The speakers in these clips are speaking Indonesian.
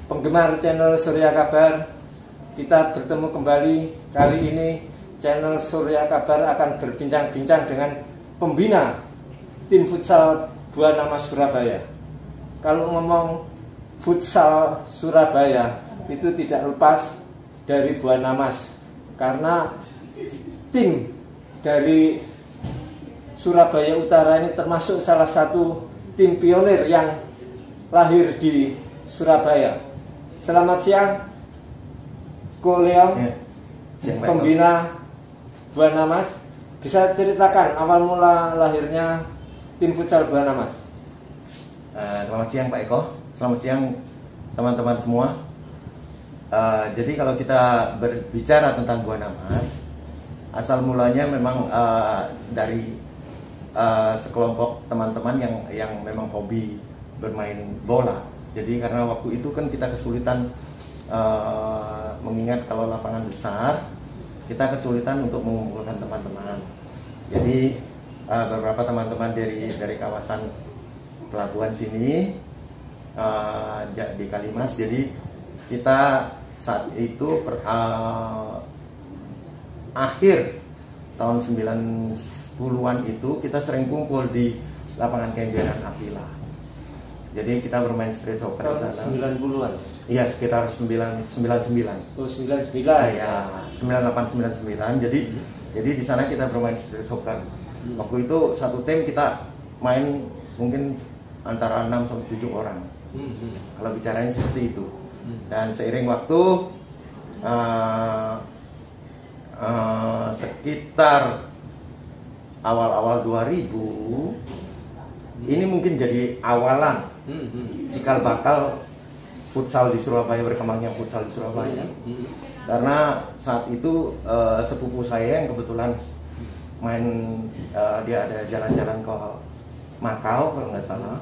penggemar channel Surya Kabar, kita bertemu kembali. Kali ini channel Surya Kabar akan berbincang-bincang dengan pembina tim futsal Buana Mas Surabaya. Kalau ngomong futsal Surabaya itu tidak lepas dari Buana Mas, karena tim dari Surabaya Utara ini termasuk salah satu tim pionir yang lahir di Surabaya. Selamat siang, Ko Leong, pembina Buana Mas. Bisa ceritakan awal mula lahirnya tim futsal Buana Mas? Selamat siang Pak Eko, selamat siang teman-teman semua. Jadi kalau kita berbicara tentang Buana Mas, asal mulanya memang dari sekelompok teman-teman yang memang hobi bermain bola. Jadi karena waktu itu kan kita kesulitan mengingat kalau lapangan besar, kita kesulitan untuk mengumpulkan teman-teman. Jadi beberapa teman-teman dari kawasan pelabuhan sini di Kalimas. Jadi kita saat itu akhir tahun 90-an itu kita sering kumpul di lapangan Kenjeran Avila. Jadi kita bermain street soccer di sana. 90-an? Iya, sekitar 99. Oh, 99. Ya, 98 99. Jadi di sana kita bermain street soccer. Waktu itu satu tim kita main mungkin antara 6 sampai 7 orang. Kalau bicaranya seperti itu. Dan seiring waktu sekitar awal-awal 2000 ini mungkin jadi awalan cikal bakal futsal di Surabaya, berkembangnya futsal di Surabaya. Karena saat itu sepupu saya yang kebetulan main, dia ada jalan-jalan ke Makau kalau nggak salah.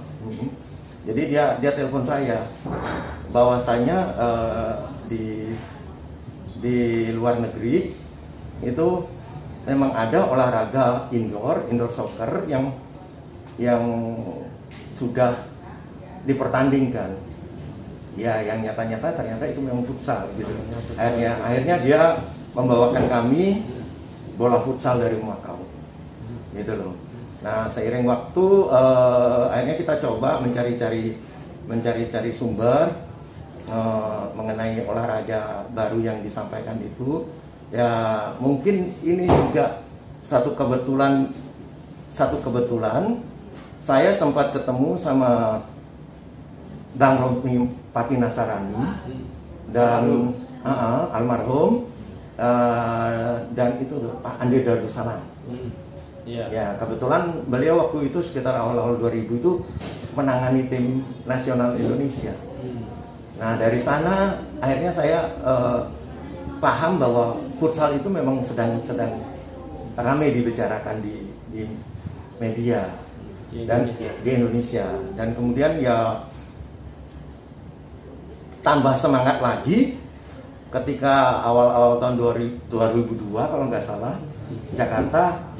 Jadi dia telepon saya bahwasanya di luar negeri itu memang ada olahraga indoor soccer yang sudah dipertandingkan. Ya, yang nyata-nyata ternyata itu memang futsal gitu. Akhirnya dia membawakan kami bola futsal dari Makau. Gitu loh. Nah, seiring waktu akhirnya kita coba mencari sumber mengenai olahraga baru yang disampaikan itu. Ya, mungkin ini juga satu kebetulan saya sempat ketemu sama Bang Romi Pati Nasarani dan almarhum dan itu Pak Andi Darussalam. Ya, kebetulan beliau waktu itu sekitar awal-awal 2000 itu menangani tim nasional Indonesia. Nah, dari sana akhirnya saya paham bahwa futsal itu memang sedang ramai dibicarakan di media dan di Indonesia. Dan kemudian ya tambah semangat lagi ketika awal-awal tahun 2002 kalau nggak salah, Jakarta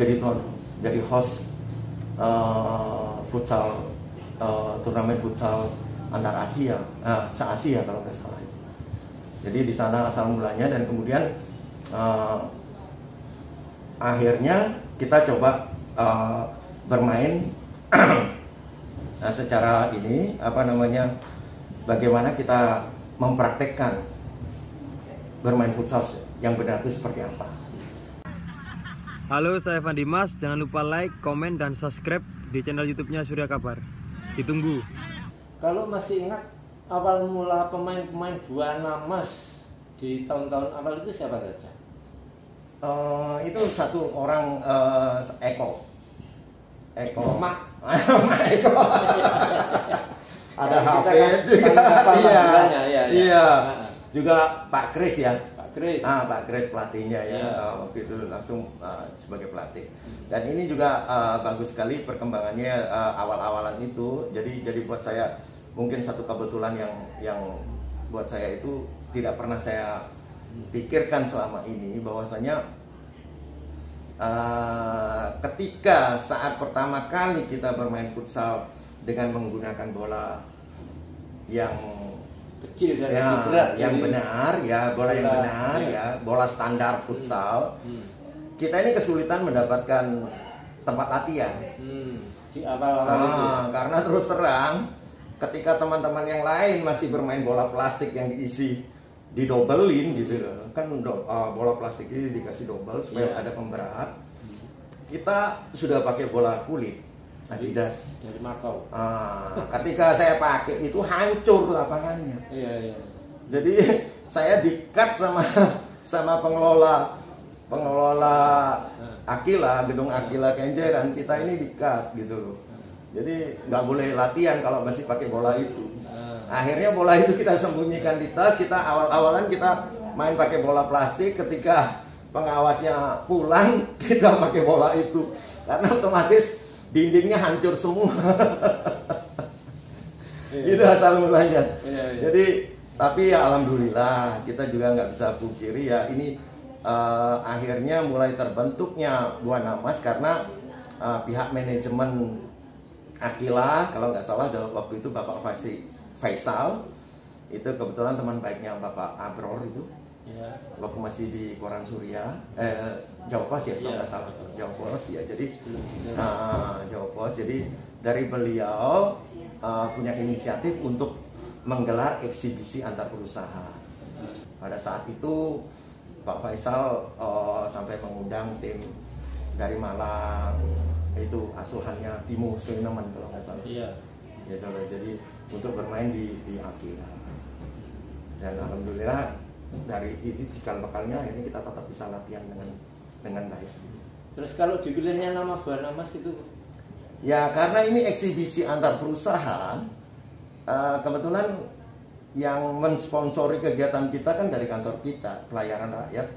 jadi host futsal, turnamen futsal antar Asia, se-Asia kalau nggak salah. Jadi di sana asal mulanya, dan kemudian akhirnya kita coba bermain secara ini bagaimana kita mempraktekkan bermain futsal yang benar itu seperti apa. Halo, saya Evan Dimas. Jangan lupa like, komen, dan subscribe di channel YouTube-nya Surya Kabar. Ditunggu. Kalau masih ingat awal mula pemain-pemain Buana Mas di tahun-tahun awal itu siapa saja? Itu satu orang, Eko Mak Eko. Ada Hafid juga. Iya. Juga Pak Kris ya. Pak Kris pelatihnya ya. Waktu itu langsung sebagai pelatih. Dan ini juga bagus sekali perkembangannya awal-awalan itu. Jadi buat saya mungkin satu kebetulan yang buat saya itu tidak pernah saya pikirkan selama ini, bahwasanya ketika saat pertama kali kita bermain futsal dengan menggunakan bola yang kecil dan ya, lebih berat. Yang benar ya, bola yang benar ya, bola standar futsal. Kita ini kesulitan mendapatkan tempat latihan. Di awal-awal itu. Karena terus terang, ketika teman-teman yang lain masih bermain bola plastik yang diisi didobelin gitu loh, kan bola plastik ini dikasih double supaya ada pemberat. Kita sudah pakai bola kulit Adidas dari Makau. Ketika saya pakai itu hancur lapangannya. Iya. Jadi saya di-cut sama pengelola Akila, gedung Akila Kenjeran, kita ini di-cut gitu loh. Jadi nggak boleh latihan kalau masih pakai bola itu. Akhirnya bola itu kita sembunyikan di tas. Kita awal-awalan kita main pakai bola plastik. Ketika pengawasnya pulang, kita pakai bola itu karena otomatis dindingnya hancur semua. Itu asal mulanya. Jadi tapi ya alhamdulillah kita juga nggak bisa pungkiri ya ini akhirnya mulai terbentuknya Buana Mas karena pihak manajemen Akila, kalau nggak salah waktu itu Bapak Faisal itu kebetulan teman baiknya Bapak Abror itu. Waktu masih di Koran Surya, Jawa Pos ya, kalau nggak salah Jawa Pos ya. Jadi Jawa Pos. Jadi dari beliau punya inisiatif untuk menggelar eksibisi antar perusahaan. Pada saat itu Pak Faisal sampai mengundang tim dari Malang, itu asuhannya Timo Suinaman kalau nggak salah. Gitu loh. Jadi untuk bermain di Akila. Dan alhamdulillah dari itu cikal bakalnya ini kita tetap bisa latihan dengan baik. Terus kalau dipilihnya nama Buana Mas itu? Ya karena ini eksibisi antar perusahaan, kebetulan yang mensponsori kegiatan kita kan dari kantor kita, Pelayanan Rakyat,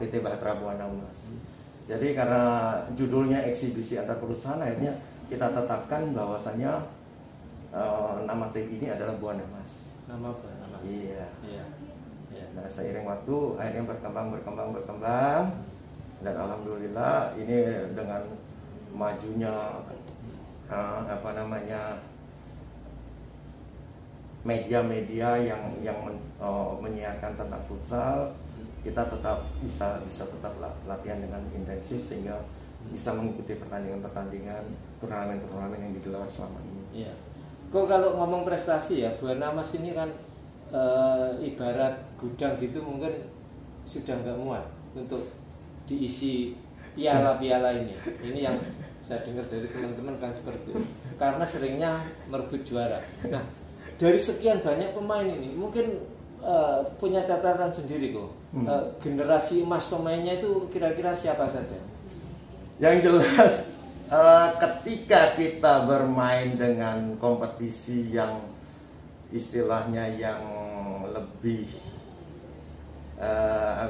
PT Bahtera Buana Mas. Jadi karena judulnya eksibisi antar perusahaan, akhirnya kita tetapkan bahwasannya nama tim ini adalah Buana Mas. Nama Buana Mas. Iya. Nah, seiring waktu akhirnya berkembang dan alhamdulillah ini dengan majunya media-media yang menyiarkan tentang futsal, kita tetap bisa tetap latihan dengan intensif sehingga bisa mengikuti pertandingan-pertandingan, turnamen-turnamen yang digelar selama ini. Iya. Kok kalau ngomong prestasi ya, Buana Mas ini kan ibarat gudang gitu, mungkin sudah nggak muat untuk diisi piala-piala ini. Ini yang saya dengar dari teman-teman kan seperti itu. Karena seringnya merebut juara. Nah, dari sekian banyak pemain ini, mungkin punya catatan sendiri kok. Generasi emas pemainnya itu kira-kira siapa saja? Yang jelas, ketika kita bermain dengan kompetisi yang istilahnya yang lebih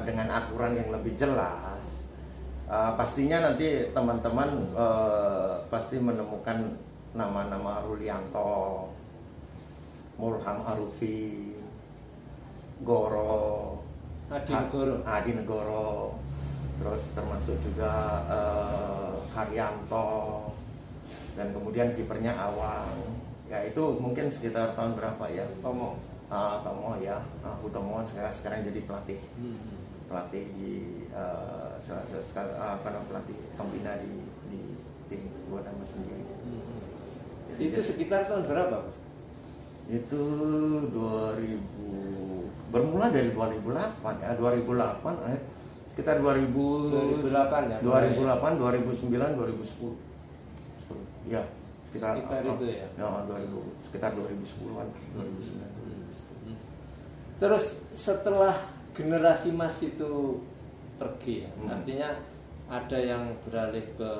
dengan aturan yang lebih jelas, pastinya nanti teman-teman pasti menemukan nama-nama Rulianto, Mulham Arufi, Goro, Adi Negoro, terus termasuk juga Haryanto, dan kemudian kipernya Awang. Ya itu mungkin sekitar tahun berapa ya? Tomo ya, Hutomo sekarang jadi pelatih di pelatih pembina di tim Buana Mas sendiri. Itu sekitar tahun berapa? Itu bermula dari 2008 ya, 2008 sekitar 2008 ya. 2008, 2009, 2010. Ya. Sekitar itu ya. Sekitar 2010-an, 2009. Terus setelah generasi Mas itu pergi ya, artinya ada yang beralih ke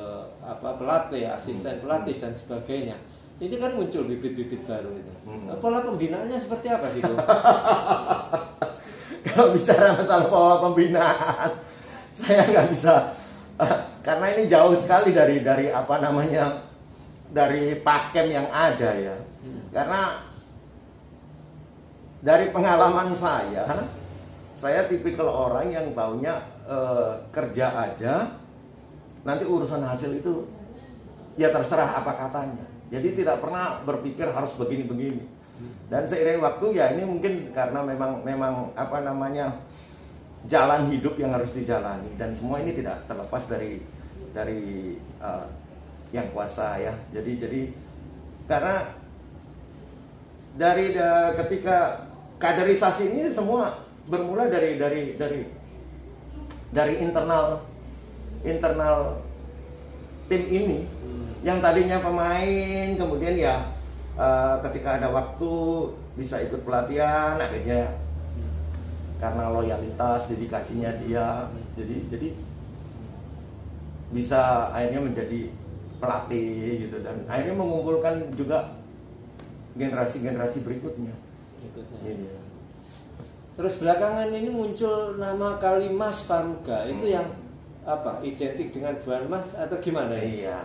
pelatih, asisten pelatih dan sebagainya. Ini kan muncul bibit-bibit baru itu. Pola pembinaannya seperti apa sih, Bu? Kalau bicara masalah pola pembinaan, saya nggak bisa, karena ini jauh sekali dari dari pakem yang ada ya. Karena dari pengalaman saya tipikal orang yang taunya kerja aja, nanti urusan hasil itu ya terserah apa katanya. Jadi tidak pernah berpikir harus begini-begini. Dan seiring waktu ya ini mungkin karena memang apa namanya jalan hidup yang harus dijalani, dan semua ini tidak terlepas dari yang kuasa ya. Jadi karena ketika kaderisasi ini semua bermula dari internal tim ini, yang tadinya pemain kemudian ya ketika ada waktu bisa ikut pelatihan, akhirnya karena loyalitas dedikasinya dia jadi bisa akhirnya menjadi pelatih gitu, dan akhirnya mengumpulkan juga generasi berikutnya. Iya. Terus belakangan ini muncul nama Kalimas Paruga, itu yang apa? Identik dengan Buan Mas atau gimana? Iya.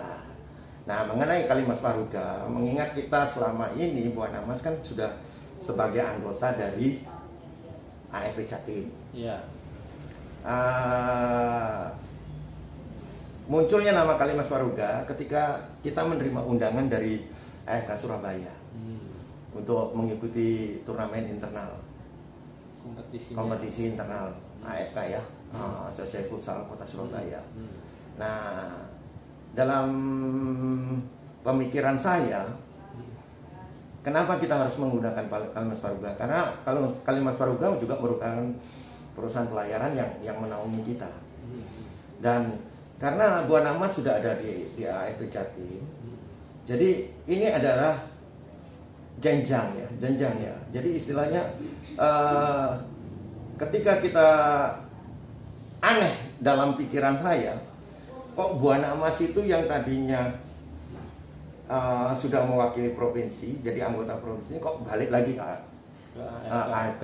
Nah, mengenai Kalimas Paruga, mengingat kita selama ini Buan Mas kan sudah sebagai anggota dari AFP Jatim. Iya. Munculnya nama Kalimas Paruga ketika kita menerima undangan dari AFK Surabaya untuk mengikuti turnamen internal, kompetisi internal AFK ya, Asosiasi Futsal Kota Surabaya. Nah, dalam pemikiran saya, kenapa kita harus menggunakan Kalimas Paruga? Karena kalau Kalimas Paruga juga merupakan perusahaan pelayaran yang menaungi kita, dan karena Buan Mas sudah ada di AFP Jatim, jadi ini adalah jenjang ya. Jadi istilahnya ketika kita aneh dalam pikiran saya, kok Buan Mas itu yang tadinya sudah mewakili provinsi, jadi anggota provinsi, kok balik lagi ke AFK.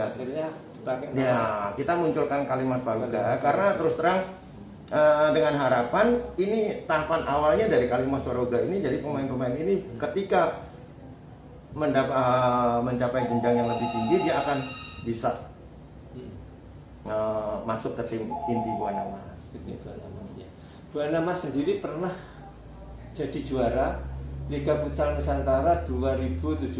Ya, kita munculkan Kalimas Paruga karena terus terang dengan harapan ini tahapan awalnya dari Kalimas Paruga ini, jadi pemain-pemain ini ketika mencapai jenjang yang lebih tinggi, dia akan bisa masuk ke tim inti Buan Mas. Buan Mas sendiri pernah jadi juara Liga Futsal Nusantara 2017.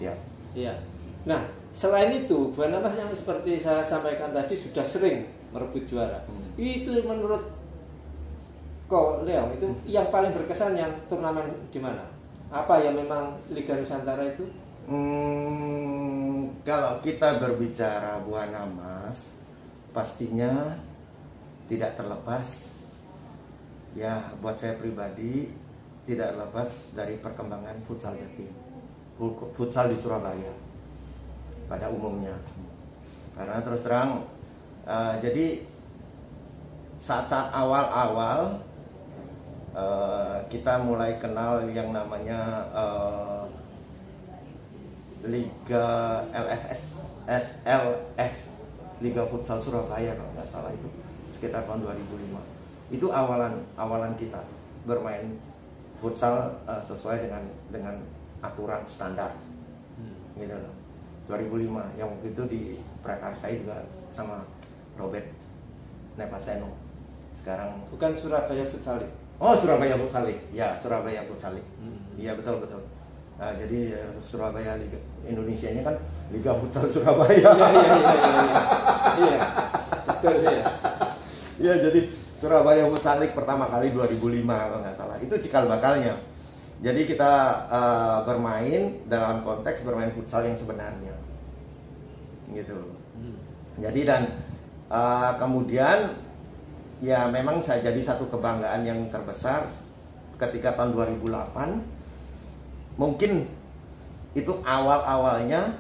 Ya. Iya. Nah, selain itu Buan Mas yang seperti saya sampaikan tadi sudah sering merebut juara. Itu menurut Ko Leong itu yang paling berkesan yang turnamen di mana? Apa yang memang Liga Nusantara itu? Kalau kita berbicara Buan Mas, pastinya tidak terlepas ya, buat saya pribadi tidak lepas dari perkembangan futsal Jatim, futsal di Surabaya pada umumnya. Karena terus terang jadi saat-saat awal-awal kita mulai kenal yang namanya Liga SLF, Liga Futsal Surabaya kalau nggak salah, itu sekitar tahun 2005. Itu awalan kita bermain futsal sesuai dengan aturan standar, gitu loh. 2005 yang waktu itu di prakarsai juga sama Robert Nepaseno. Sekarang bukan Surabaya Futsal League. Oh, Surabaya Futsal League. Ya, Surabaya Futsal League. Iya, betul. Nah, jadi Surabaya Liga Indonesianya kan Liga Futsal Surabaya. Iya. Betul ya. Iya, jadi Surabaya Futsal League pertama kali 2005 kalau nggak salah. Itu cikal bakalnya. Jadi kita bermain dalam konteks bermain futsal yang sebenarnya, gitu. Jadi dan kemudian ya memang saya jadi satu kebanggaan yang terbesar ketika tahun 2008. Mungkin itu awal-awalnya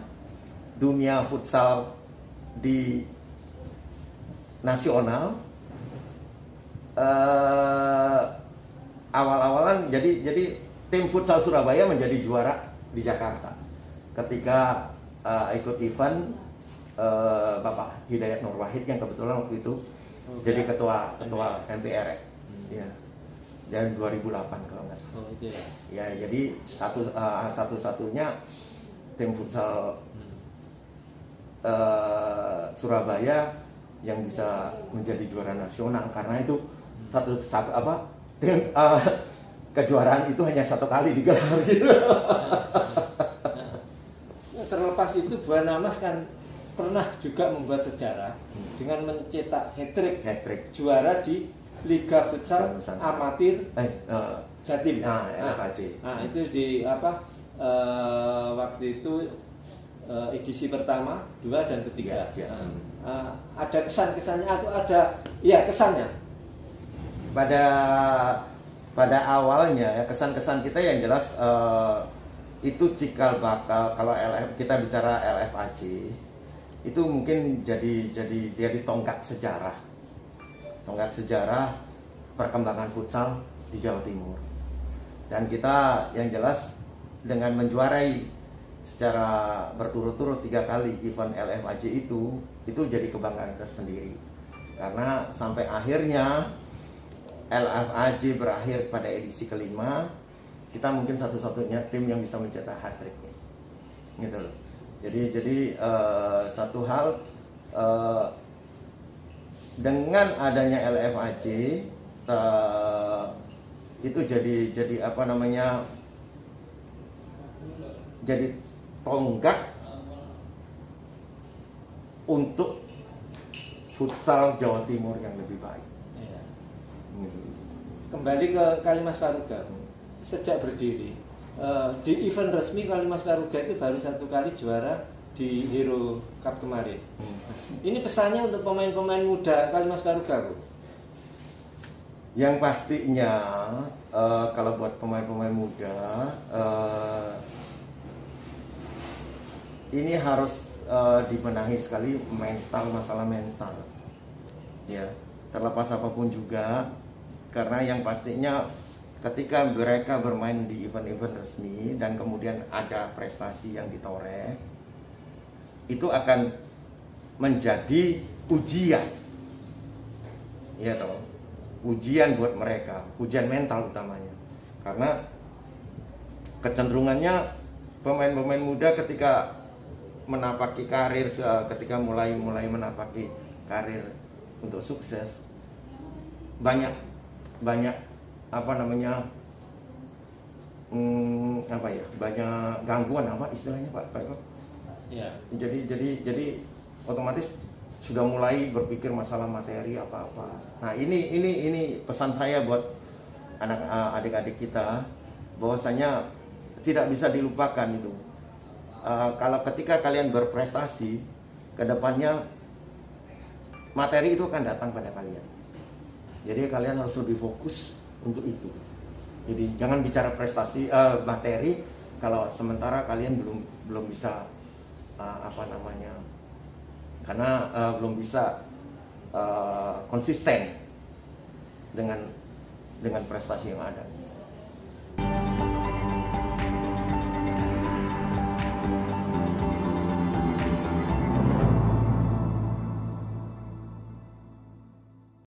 dunia futsal di nasional. Awal-awalan jadi tim futsal Surabaya menjadi juara di Jakarta ketika ikut event Bapak Hidayat Nur Wahid yang kebetulan waktu itu jadi ketua MPR ya, dari 2008 kalau nggak salah. Ya, jadi satu-satunya tim futsal Surabaya yang bisa menjadi juara nasional, karena itu kejuaraan itu hanya satu kali digelar gitu. selepas itu Buana Mas kan pernah juga membuat sejarah dengan mencetak hat-trick juara di Liga Futsal Amatir Jatim. LFAC. Itu di apa? Waktu itu edisi pertama, 2 dan ketiga. Ada kesan-kesannya atau ada kesannya? Pada awalnya ya, kesan-kesan kita yang jelas itu cikal bakal kalau kita bicara LFAC itu mungkin jadi tonggak sejarah perkembangan futsal di Jawa Timur. Dan kita yang jelas dengan menjuarai secara berturut-turut 3 kali event LFAC itu jadi kebanggaan tersendiri, karena sampai akhirnya LFAC berakhir pada edisi kelima, kita mungkin satu-satunya tim yang bisa mencetak hat-trick gitu loh. Jadi satu hal dengan adanya LFAC itu jadi apa namanya, jadi tonggak untuk futsal Jawa Timur yang lebih baik. Kembali ke Kalimas Paruga, sejak berdiri di event resmi Kalimas Paruga itu baru 1 kali juara di Hero Cup kemarin. Ini pesannya untuk pemain-pemain muda Kalimas Paruga, Bu? Yang pastinya kalau buat pemain-pemain muda ini harus dibenahi sekali masalah mental ya, terlepas apapun juga, karena yang pastinya ketika mereka bermain di event-event resmi dan kemudian ada prestasi yang ditoreh, itu akan menjadi ujian ya toh, ujian buat mereka, ujian mental utamanya, karena kecenderungannya pemain-pemain muda ketika menapaki karir, ketika mulai menapaki karir untuk sukses, banyak apa namanya, banyak gangguan, apa istilahnya Pak Eko? Ya. Jadi otomatis sudah mulai berpikir masalah materi apa-apa. Nah ini pesan saya buat adik-adik kita, bahwasanya tidak bisa dilupakan itu. Kalau ketika kalian berprestasi, kedepannya materi itu akan datang pada kalian. Jadi kalian harus lebih fokus untuk itu. Jadi jangan bicara prestasi materi kalau sementara kalian belum bisa karena belum bisa konsisten dengan prestasi yang ada.